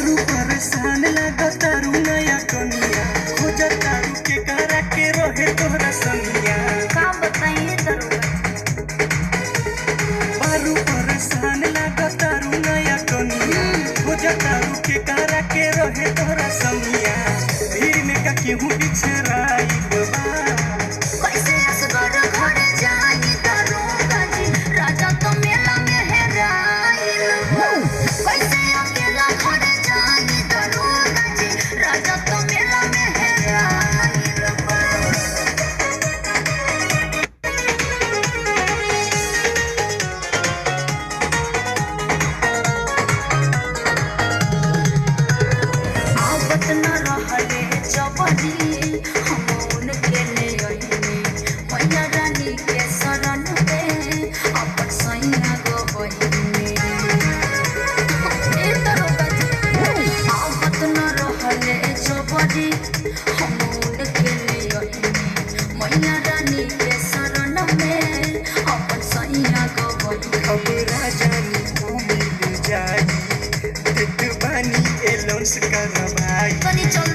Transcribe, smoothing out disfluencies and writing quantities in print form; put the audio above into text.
बारू परेशान लगा तारू नया कनिया खोजा तारू के करा के रहे तोहरा संगिया का बताइए दरोगा बारू परेशान लगा तारू नया कनिया खोजा तारू के करा के रहे तोहरा संगिया भीड़ में का केहू बिछराई बा कैसे असगर घर जाई दरोगा जी राजा तो मेला में हेराइल बा। कैसे अकेला घर जाई दरोगा जी राजा तो मेला में हेराइल बा। आवत न रहले जबरी हम उनके ले अइनी मैया रानी के शरण में अपन सैया गो बहिनी ए दरोगा जी आवत न रहले जबरी हम उनके ले अइनी मैया रानी के शरण में अपन सैया गो बहिनी अब राजानी को मिल जाई देख बानी एलोंस करवाई तनी चल